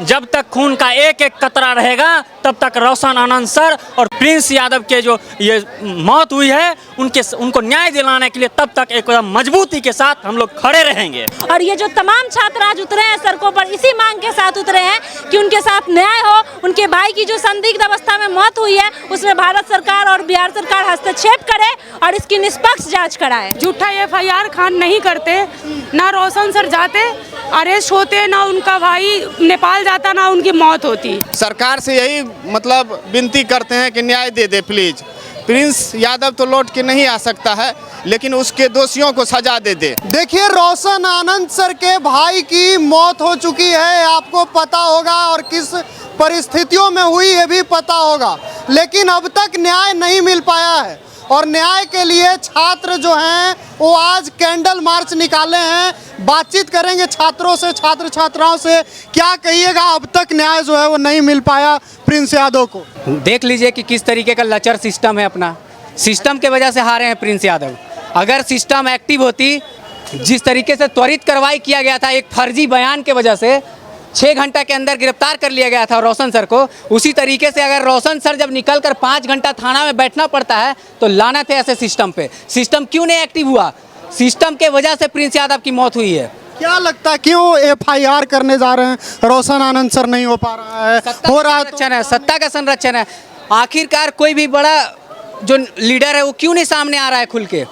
जब तक खून का एक एक कतरा रहेगा तब तक रोशन आनंद सर और प्रिंस यादव के जो ये मौत हुई है उनको न्याय दिलाने के लिए तब तक एक मजबूती के साथ हम लोग खड़े रहेंगे। और ये जो तमाम छात्र आज उतरे हैं सड़कों पर इसी मांग के साथ उतरे हैं कि उनके साथ न्याय हो, उनके भाई की जो संदिग्ध अवस्था में मौत हुई है उसमें भारत सरकार और बिहार सरकार हस्तक्षेप करे और इसकी निष्पक्ष जाँच कराए। झूठा FIR खान नहीं करते, ना रोशन सर जाते अरेस्ट होते, ना उनका भाई नेपाल जाता, ना उनकी मौत होती। सरकार से यही मतलब विनती करते हैं कि न्याय दे दे प्लीज। प्रिंस यादव तो लौट के नहीं आ सकता है, लेकिन उसके दोषियों को सजा दे दे। देखिए, रोशन आनंद सर के भाई की मौत हो चुकी है, आपको पता होगा, और किस परिस्थितियों में हुई ये भी पता होगा, लेकिन अब तक न्याय नहीं मिल पाया है। और न्याय के लिए छात्र जो हैं वो आज कैंडल मार्च निकाले हैं। बातचीत करेंगे छात्रों से, छात्र छात्राओं से। क्या कहिएगा, अब तक न्याय जो है वो नहीं मिल पाया प्रिंस यादव को? देख लीजिए कि किस तरीके का लचर सिस्टम है अपना। सिस्टम के वजह से हारे हैं प्रिंस यादव। अगर सिस्टम एक्टिव होती, जिस तरीके से त्वरित कार्रवाई किया गया था एक फर्जी बयान के वजह से 6 घंटा के अंदर गिरफ्तार कर लिया गया था रोशन सर को, उसी तरीके से अगर रोशन सर जब निकल कर 5 घंटा थाना में बैठना पड़ता है तो लानत है ऐसे सिस्टम पे। सिस्टम क्यों नहीं एक्टिव हुआ? सिस्टम के वजह से प्रिंस यादव की मौत हुई है। क्या लगता है क्यों FIR करने जा रहे हैं? रोशन आनंद सर नहीं हो पा रहा है, हो रहा है सत्ता का संरक्षण है। आखिरकार कोई भी बड़ा जो लीडर है वो क्यों नहीं सामने आ रहा है खुल के?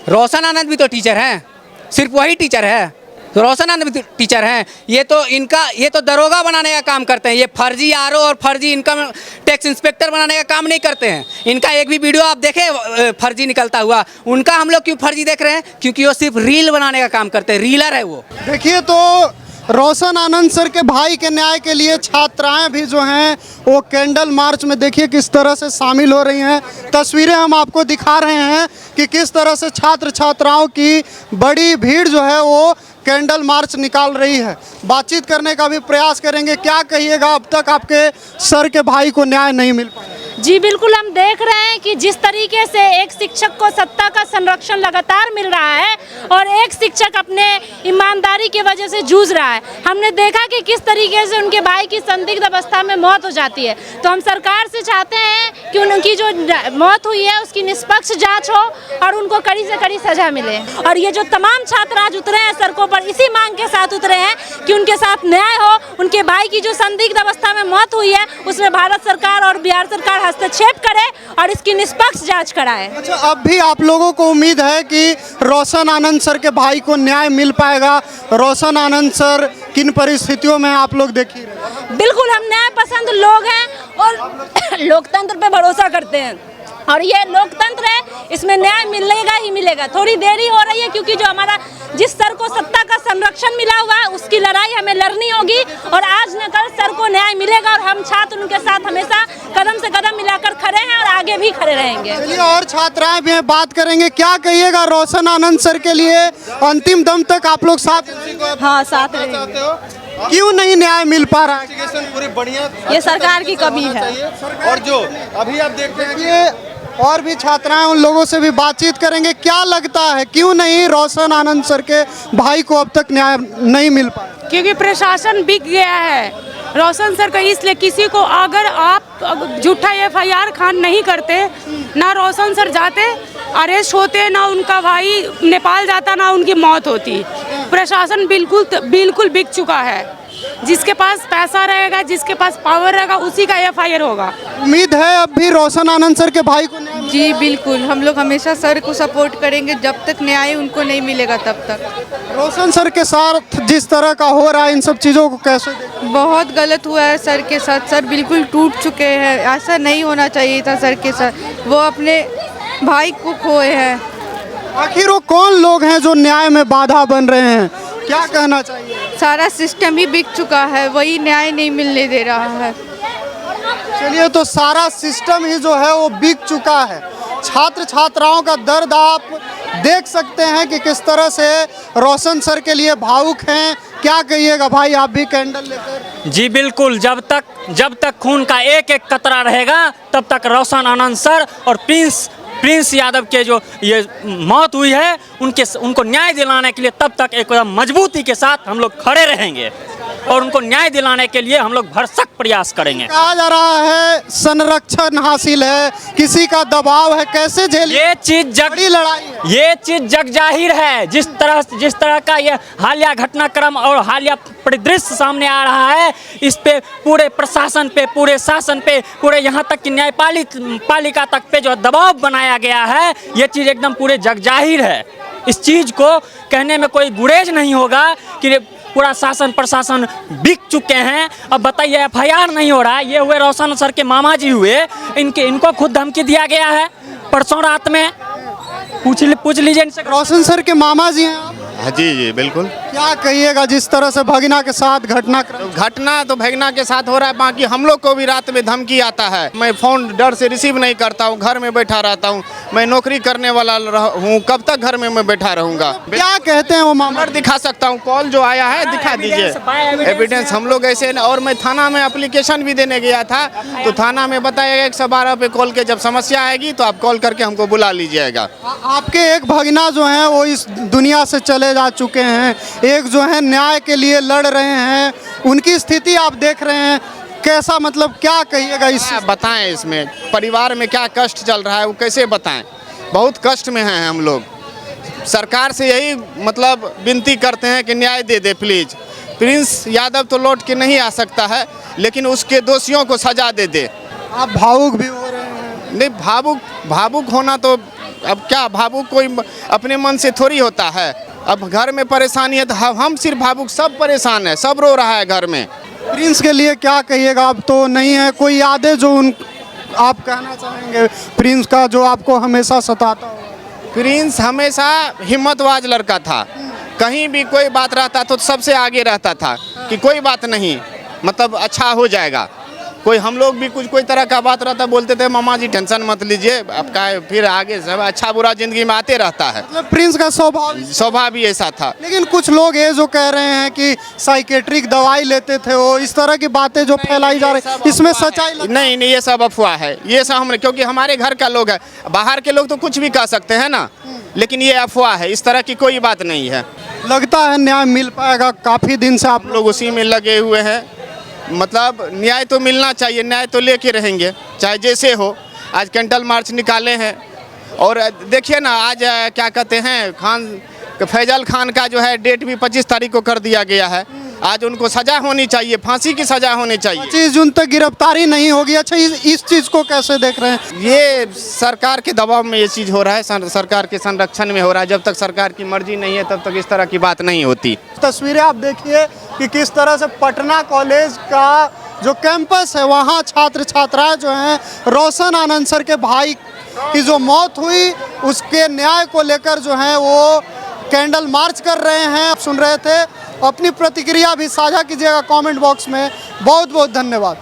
रोशन आनंद भी तो टीचर हैं, सिर्फ वही टीचर है, तो रोशन आनंद भी टीचर हैं। ये तो दरोगा बनाने का काम करते हैं। ये फर्जी RO और फर्जी इनकम टैक्स इंस्पेक्टर बनाने का काम नहीं करते हैं। इनका एक भी वीडियो आप देखें फर्जी निकलता हुआ, उनका हम लोग क्यों फर्जी देख रहे हैं? क्योंकि वो सिर्फ रील बनाने का काम करते हैं, रीलर है वो। देखिए, तो रोशन आनंद सर के भाई के न्याय के लिए छात्राएं भी जो हैं वो कैंडल मार्च में देखिए किस तरह से शामिल हो रही हैं। तस्वीरें हम आपको दिखा रहे हैं कि किस तरह से छात्र छात्राओं की बड़ी भीड़ जो है वो कैंडल मार्च निकाल रही है। बातचीत करने का भी प्रयास करेंगे। क्या कहिएगा, अब तक आपके सर के भाई को न्याय नहीं मिल पाया? जी बिल्कुल, हम देख रहे हैं कि जिस तरीके से एक शिक्षक को सत्ता का संरक्षण लगातार मिल रहा है और एक शिक्षक अपने ईमानदारी की वजह से जूझ रहा है। हमने देखा कि किस तरीके से उनके भाई की संदिग्ध अवस्था में मौत हो जाती है। तो हम सरकार से चाहते हैं कि उनकी जो मौत हुई है उसकी निष्पक्ष जांच हो और उनको कड़ी से कड़ी सजा मिले। और ये जो तमाम छात्र आज उतरे हैं सड़कों पर इसी मांग के साथ उतरे हैं कि उनके साथ न्याय हो, उनके भाई की जो संदिग्ध अवस्था में मौत हुई है उसमें भारत सरकार और बिहार सरकार हस्तक्षेप करे और इसकी निष्पक्ष जांच कराए। अच्छा, अब भी आप लोगों को उम्मीद है कि रोशन आनंद सर के भाई को न्याय मिल पाएगा? रोशन आनंद सर किन परिस्थितियों में आप लोग देख ही रहे? बिल्कुल, हम न्याय पसंद लोग हैं और लोकतंत्र पे भरोसा करते हैं और ये लोकतंत्र है, इसमें न्याय मिलेगा ही मिलेगा। थोड़ी देरी हो रही है क्योंकि जो हमारा जिस सर को सत्ता का संरक्षण मिला हुआ है उसकी लड़ाई हमें लड़नी होगी और आज न कल सर को न्याय मिलेगा और हम छात्र उनके साथ हमेशा कदम से कदम मिलाकर खड़े हैं और आगे भी खड़े रहेंगे। चलिए, और छात्राएं भी हैं, बात करेंगे। क्या कहिएगा, रोशन आनंद सर के लिए अंतिम दम तक आप लोग साथ? हाँ, साथ रहेंगे। क्यों नहीं न्याय मिल पा रहा है? पूरी बढ़िया, ये सरकार की कमी है। और जो अभी आप देखते हैं ये और भी छात्राएं, उन लोगों से भी बातचीत करेंगे। क्या लगता है क्यों नहीं रोशन आनंद सर के भाई को अब तक न्याय नहीं मिल पाया? क्योंकि प्रशासन बिक गया है रोशन सर का, इसलिए किसी को अगर आप झूठा FIR खान नहीं करते, ना रोशन सर जाते अरेस्ट होते, ना उनका भाई नेपाल जाता, ना उनकी मौत होती। प्रशासन बिल्कुल बिक चुका है। जिसके पास पैसा रहेगा, जिसके पास पावर रहेगा, उसी का FIR होगा। उम्मीद है अब भी रोशन आनंद सर के भाई को न्याय? जी बिल्कुल, हम लोग हमेशा सर को सपोर्ट करेंगे जब तक न्याय उनको नहीं मिलेगा तब तक। रोशन सर के साथ जिस तरह का हो रहा है, इन सब चीज़ों को कैसे देखें? बहुत गलत हुआ है सर के साथ। सर बिल्कुल टूट चुके हैं, ऐसा नहीं होना चाहिए था सर के साथ। वो अपने भाई को खोए हैं। आखिर वो कौन लोग हैं जो न्याय में बाधा बन रहे हैं? क्या कहना चाहिए? सारा सिस्टम ही बिक चुका है, वही न्याय नहीं मिलने दे रहा है। चलिए, तो सारा सिस्टम ही जो है वो बिक चुका है। छात्र छात्राओं का दर्द आप देख सकते हैं कि किस तरह से रोशन सर के लिए भावुक हैं। क्या कहिएगा भाई, आप भी कैंडल लेकर? जी बिल्कुल, जब तक खून का एक एक कतरा रहेगा तब तक रोशन आनंद सर और प्रिंस यादव के जो ये मौत हुई है उनको न्याय दिलाने के लिए तब तक एक मजबूती के साथ हम लोग खड़े रहेंगे। और उनको न्याय दिलाने के लिए हम लोग भरसक प्रयास करेंगे। कहा जा रहा है संरक्षण हासिल है, किसी का दबाव है, कैसे झेल ये चीज बड़ी लड़ाई है। ये चीज जग जाहिर है। जिस तरह का ये हालिया घटनाक्रम और हालिया परिदृश्य सामने आ रहा है, इस पे पूरे प्रशासन पे, पूरे शासन पे, पूरे यहाँ तक कि न्यायपालिका तक पे जो दबाव बनाया गया है, ये चीज़ एकदम पूरे जग जाहिर है। इस चीज़ को कहने में कोई गुरेज नहीं होगा कि पूरा शासन प्रशासन बिक चुके हैं। अब बताइए FIR नहीं हो रहा है। ये हुए रोशन सर के मामा जी हुए, इनको खुद धमकी दिया गया है परसों रात में। पूछ लीजिए इनसे। रोशन सर के मामा जी हैं आप? हाँ जी बिल्कुल। क्या कहिएगा जिस तरह से भगीना के साथ घटना तो भगीना के साथ हो रहा है, बाकी हम लोग को भी रात में धमकी आता है। मैं फ़ोन डर से रिसीव नहीं करता हूँ, घर में बैठा रहता हूँ। मैं नौकरी करने वाला हूँ, कब तक घर में मैं बैठा रहूँगा? क्या कहते हैं वो मामा? दिखा सकता हूँ, कॉल जो आया है दिखा दीजिए एविडेंस। हम लोग ऐसे और मैं थाना में एप्लीकेशन भी देने गया था, तो थाना में बताया 112 पे कॉल के जब समस्या आएगी तो आप कॉल करके हमको बुला लीजिएगा। आपके एक भगीना जो हैं वो इस दुनिया से चले जा चुके हैं, एक जो है न्याय के लिए लड़ रहे हैं, उनकी स्थिति आप देख रहे हैं, कैसा मतलब क्या कहिएगा इस? बताएं इसमें परिवार में क्या कष्ट चल रहा है वो कैसे बताएं? बहुत कष्ट में हैं हम लोग। सरकार से यही मतलब विनती करते हैं कि न्याय दे दे प्लीज़। प्रिंस यादव तो लौट के नहीं आ सकता है, लेकिन उसके दोषियों को सजा दे दे। आप भावुक भी हो रहे हैं? नहीं, भावुक होना तो अब क्या, भावुक कोई अपने मन से थोड़ी होता है। अब घर में परेशानी है तो हम सिर्फ भावुक, सब परेशान है, सब रो रहा है घर में। प्रिंस के लिए क्या कहिएगा? अब तो नहीं है, कोई यादें जो आप कहना चाहेंगे प्रिंस का जो आपको हमेशा सताता हो? प्रिंस हमेशा हिम्मतवाज लड़का था, कहीं भी कोई बात रहता तो सबसे आगे रहता था कि कोई बात नहीं, मतलब अच्छा हो जाएगा। कोई हम लोग भी कोई तरह का बात रहता बोलते थे मामा जी टेंशन मत लीजिए, आपका फिर आगे सब अच्छा बुरा जिंदगी में आते रहता है। मतलब प्रिंस का स्वभाव भी ऐसा था। लेकिन कुछ लोग ये जो कह रहे हैं कि साइकेट्रिक दवाई लेते थे वो, इस तरह की बातें जो फैलाई जा रही है, इसमें सच्चाई नहीं, ये सब अफवाह है। ये सब हमने, क्योंकि हमारे घर का लोग है, बाहर के लोग तो कुछ भी कह सकते हैं ना, लेकिन ये अफवाह है, इस तरह की कोई बात नहीं है। लगता है न्याय मिल पाएगा? काफ़ी दिन से आप लोग उसी में लगे हुए हैं, मतलब न्याय तो मिलना चाहिए, न्याय तो लेके रहेंगे चाहे जैसे हो। आज कैंडल मार्च निकाले हैं और देखिए ना, आज क्या कहते हैं फैजल खान का जो है डेट भी 25 तारीख को कर दिया गया है। आज उनको सज़ा होनी चाहिए, फांसी की सज़ा होनी चाहिए। 25 जून तक गिरफ्तारी नहीं होगी। अच्छा, इस चीज़ को कैसे देख रहे हैं? ये सरकार के दबाव में ये चीज़ हो रहा है, सरकार के संरक्षण में हो रहा है। जब तक सरकार की मर्जी नहीं है तब तक इस तरह की बात नहीं होती। तस्वीरें आप देखिए कि किस तरह से पटना कॉलेज का जो कैंपस है, वहाँ छात्र छात्राएं जो हैं रोशन आनंद सर के भाई की जो मौत हुई उसके न्याय को लेकर जो है वो कैंडल मार्च कर रहे हैं। आप सुन रहे थे। अपनी प्रतिक्रिया भी साझा कीजिएगा कमेंट बॉक्स में। बहुत बहुत धन्यवाद।